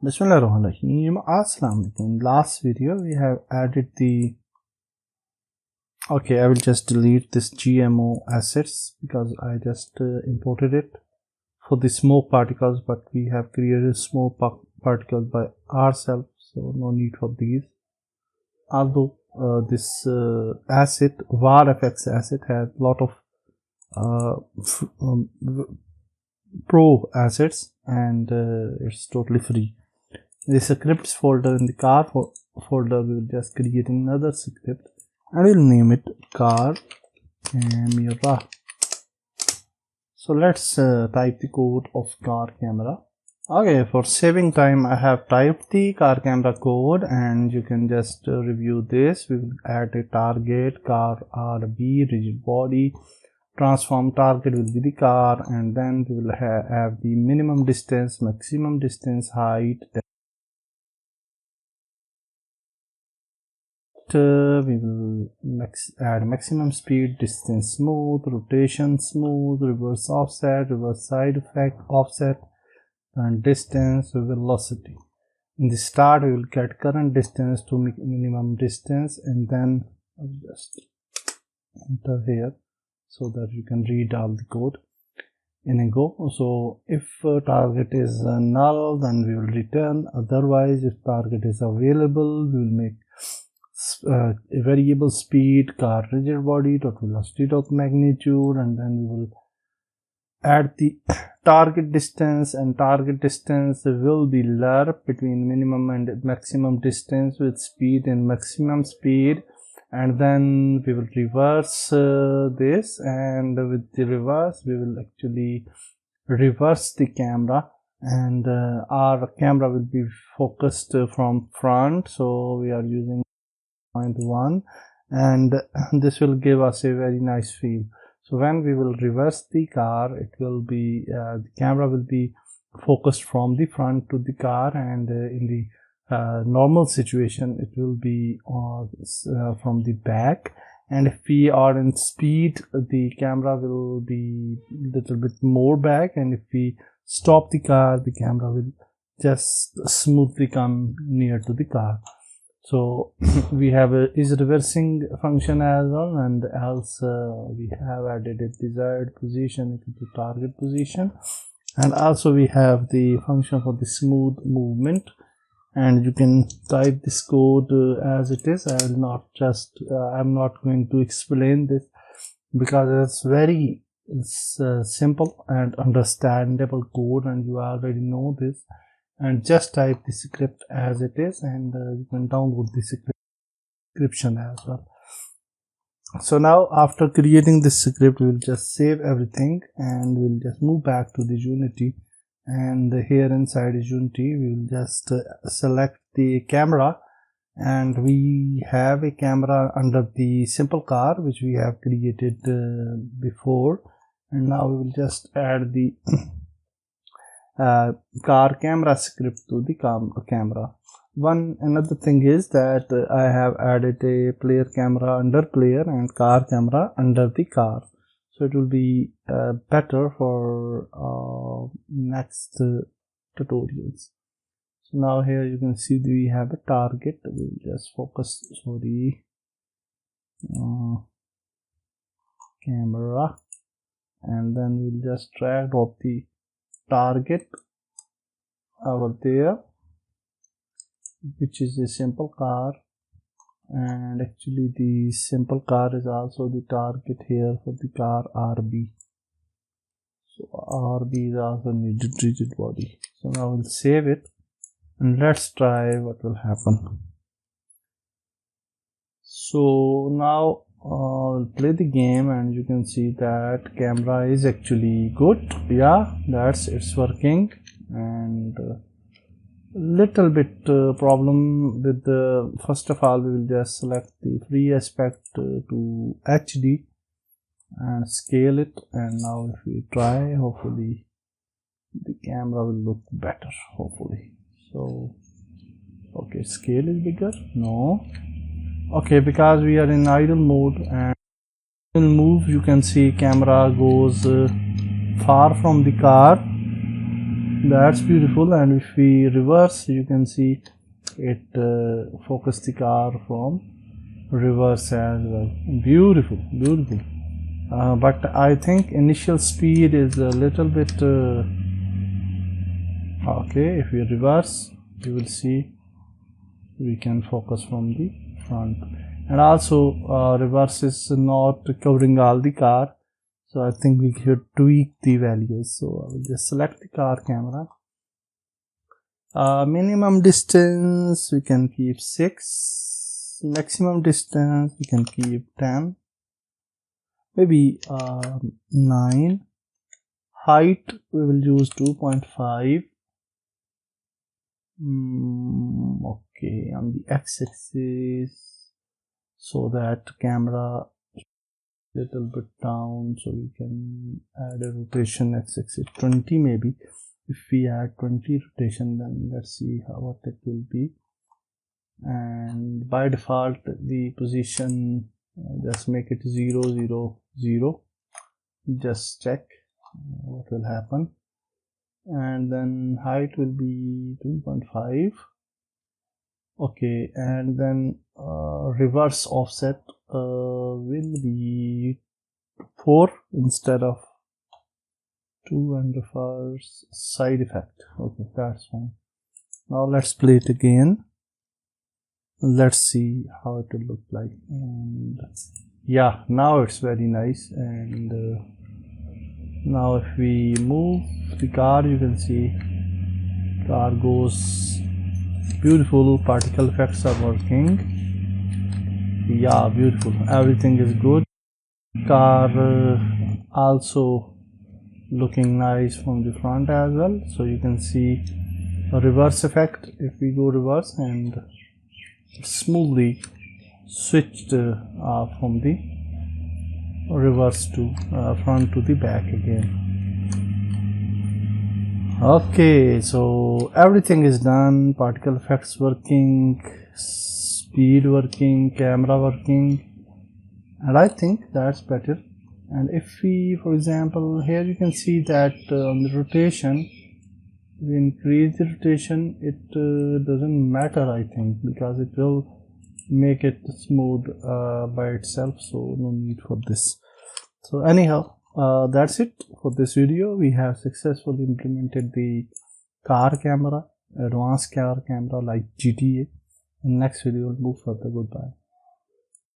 Bismillahirrahmanirrahim. Assalamu alaikum. Last video we have added the I will just delete this GMO assets because I just imported it for the smoke particles, but we have created smoke particles by ourselves, so no need for these. Although this asset VARFX asset has a lot of pro assets, and it's totally free. The scripts folder in the car folder, we will just create another script and we'll name it car camera. So let's type the code of car camera. Okay, for saving time I have typed the car camera code, and you can just review this. We will add a target, car RB, rigid body, transform target will be the car, and then we will have the minimum distance, maximum distance, height. We will add maximum speed, distance smooth, rotation smooth, reverse offset, reverse side effect offset, and distance velocity. In the start we will get current distance to minimum distance, and then I'll just enter here so that you can read all the code in a go. So if target is null, then we will return. Otherwise, if target is available, we will make a variable speed, car rigid body, dot velocity, dot magnitude, and then we will add the target distance, and target distance will be lerp between minimum and maximum distance with speed and maximum speed. And then we will reverse this, and with the reverse we will actually reverse the camera, and our camera will be focused from front, so we are using 0.1, and this will give us a very nice feel. So when we will reverse the car, it will be the camera will be focused from the front to the car, and in the normal situation it will be from the back. And if we are in speed, the camera will be little bit more back, and if we stop the car, the camera will just smoothly come near to the car. So we have a is reversing function as well, and else we have added a desired position to target position, and also we have the function for the smooth movement. And you can type this code as it is. I will not just I'm not going to explain this because it's very simple and understandable code, and you already know this. And just type the script as it is, and you can download the description as well. So now after creating this script, we will just save everything, and we'll just move back to the Unity. And here inside is Unity, we will just select the camera, and we have a camera under the simple car which we have created before. And now we will just add the car camera script to the camera. Another thing is that I have added a player camera under player and car camera under the car, so it will be better for next tutorials. So now here you can see we have a target. We will just focus camera, and then we'll just drop the target over there, which is a simple car, and actually the simple car is also the target here for the car RB. So RB is also needed rigid body. So now we'll save it, and let's try what will happen. So now I'll play the game, and you can see that camera is actually good. Yeah, it's working. And little bit problem with the first of all, we will just select the free aspect to HD and scale it. And now if we try, hopefully the camera will look better, hopefully. So okay, scale is bigger. No. Okay, because we are in idle mode, and move, you can see camera goes far from the car, That's beautiful. And if we reverse, you can see it focus the car from reverse as well. Beautiful, beautiful. But I think initial speed is a little bit okay. If we reverse, you will see we can focus from the front, and also reverse is not covering all the car, so I think we should tweak the values. So I will just select the car camera. Minimum distance we can keep 6, maximum distance we can keep 10, maybe 9. Height we will use 2.5. Okay, on the x-axis, so that camera little bit down, so we can add a rotation x-axis 20 maybe. If we add 20 rotation, then let's see what it will be. And by default the position, just make it 0 0 0, just check what will happen. And then height will be 2.5. okay, and then reverse offset will be 4 instead of 2, and reverse side effect. Okay, that's fine. Now let's play it again. Let's see how it will look like. And yeah, now it's very nice. And now if we move the car, you can see car goes beautiful. Particle effects are working. Yeah, beautiful. Everything is good. Car also looking nice from the front as well. So you can see a reverse effect. If we go reverse, and smoothly switched from the reverse to front to the back again. Okay, so everything is done. Particle effects working, speed working, camera working, and I think that's better. And if we, for example, here you can see that on the rotation, we increase the rotation, it doesn't matter, I think, because it will make it smooth by itself, so no need for this. So anyhow, that's it for this video. We have successfully implemented the car camera, advanced car camera like GTA. In next video we'll move further. Goodbye.